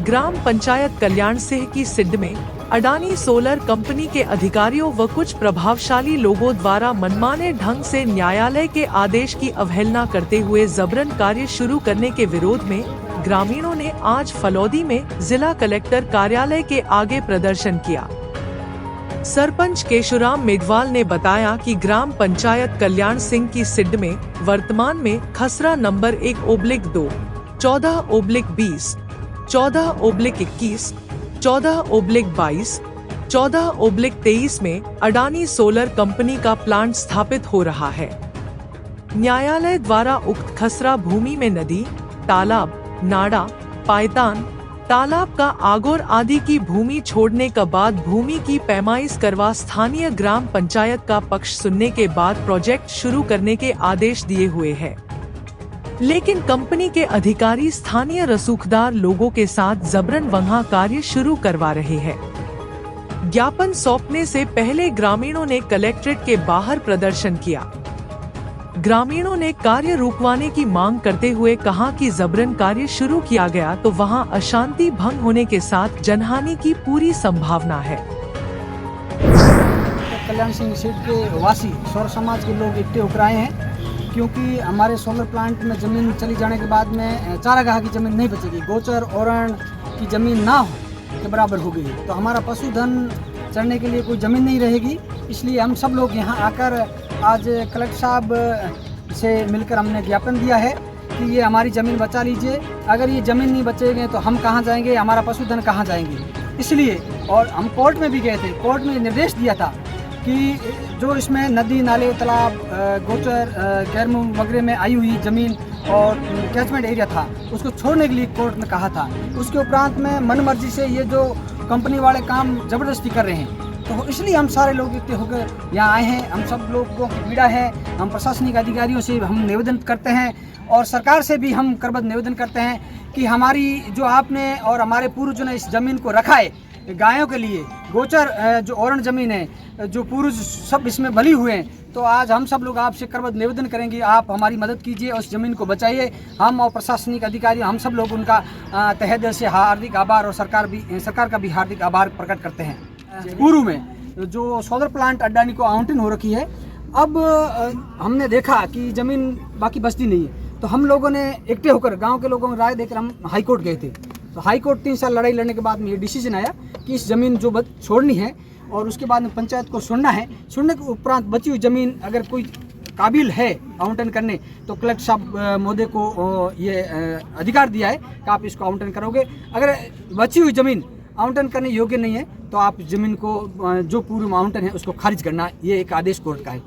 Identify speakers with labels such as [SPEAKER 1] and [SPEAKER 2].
[SPEAKER 1] ग्राम पंचायत कल्याण सिंह की सिड्ड में Adani solar company के अधिकारियों व कुछ प्रभावशाली लोगों द्वारा मनमाने ढंग से न्यायालय के आदेश की अवहेलना करते हुए जबरन कार्य शुरू करने के विरोध में ग्रामीणों ने आज फलौदी में जिला कलेक्टर कार्यालय के आगे प्रदर्शन किया। सरपंच केशुराम मेघवाल ने बताया कि ग्राम पंचायत कल्याण सिंह की सिड्ड में वर्तमान में खसरा नंबर 1/2, 14/20, 14/21, 14/22, 14/23 में अडानी सोलर कंपनी का प्लांट स्थापित हो रहा है। न्यायालय द्वारा उक्त खसरा भूमि में नदी, तालाब, नाड़ा, पायतान, तालाब का आगोर आदि की भूमि छोड़ने के बाद भूमि की पैमाइश करवा स्थानीय ग्राम पंचायत का पक्ष सुनने के बाद प्रोजेक्ट शुरू करने के आदेश दिए हुए हैं। लेकिन कंपनी के अधिकारी स्थानीय रसूखदार लोगों के साथ जबरन वहां कार्य शुरू करवा रहे हैं। ज्ञापन सौंपने से पहले ग्रामीणों ने कलेक्ट्रेट के बाहर प्रदर्शन किया। ग्रामीणों ने कार्य रुकवाने की मांग करते हुए कहा कि जबरन कार्य शुरू किया गया तो वहां अशांति भंग होने के साथ जनहानि की पूरी संभावना है।
[SPEAKER 2] कल्याण सिंह सीट के वासी सौर समाज के लोग इकट्ठे होकर आए हैं, क्योंकि हमारे सोलर प्लांट में जमीन चली जाने के बाद में चारागाह की जमीन नहीं बचेगी, गोचर ओरण की जमीन ना हो के बराबर हो गई, तो हमारा पशुधन चढ़ने के लिए कोई ज़मीन नहीं रहेगी। इसलिए हम सब लोग यहाँ आकर आज कलेक्टर साहब से मिलकर हमने ज्ञापन दिया है कि ये हमारी ज़मीन बचा लीजिए। अगर ये ज़मीन नहीं बचेंगे तो हम कहाँ जाएंगे, हमारा पशुधन कहाँ जाएंगे। इसलिए और हम कोर्ट में भी गए थे, कोर्ट में निर्देश दिया था कि जो इसमें नदी, नाले, तालाब, गोचर, गैरमुम वगैरह में आई हुई ज़मीन और कैचमेंट एरिया था, उसको छोड़ने के लिए कोर्ट में कहा था। उसके उपरांत में मन मर्जी से ये जो कंपनी वाले काम ज़बरदस्ती कर रहे हैं, तो इसलिए हम सारे लोग इकट्ठे होकर यहाँ आए हैं। हम सब लोगों की पीड़ा है। हम प्रशासनिक अधिकारियों से हम निवेदन करते हैं और सरकार से भी हम करबद्ध निवेदन करते हैं कि हमारी जो आपने और हमारे पूर्वजों ने इस ज़मीन को रखा है गायों के लिए, गोचर जो ओरण ज़मीन है, जो पूर्वज सब इसमें बली हुए हैं, तो आज हम सब लोग आपसे करबद्ध निवेदन करेंगे, आप हमारी मदद कीजिए, उस ज़मीन को बचाइए। हम और प्रशासनिक अधिकारी हम सब लोग उनका तहे दिल से हार्दिक आभार और सरकार का भी हार्दिक आभार प्रकट करते हैं। पूर्व में जो सोलर प्लांट अडानी को आवंटन हो रखी है, अब हमने देखा कि ज़मीन बाकी बचती नहीं है, तो हम लोगों ने इकट्ठे होकर गाँव के लोगों में राय देकर हम हाई कोर्ट गए थे। तो हाई कोर्ट 3 साल लड़ाई लड़ने के बाद में ये डिसीजन आया कि इस ज़मीन जो छोड़नी है और उसके बाद में पंचायत को सुनना है। सुनने के उपरांत बची हुई ज़मीन अगर कोई काबिल है आवंटन करने, तो कलेक्टर साहब महोदय को ये अधिकार दिया है कि आप इसको आवंटन करोगे। अगर बची हुई ज़मीन आवंटन करने योग्य नहीं है तो आप ज़मीन को जो पूर्व आवंटन है उसको खारिज करना, ये एक आदेश कोर्ट का है।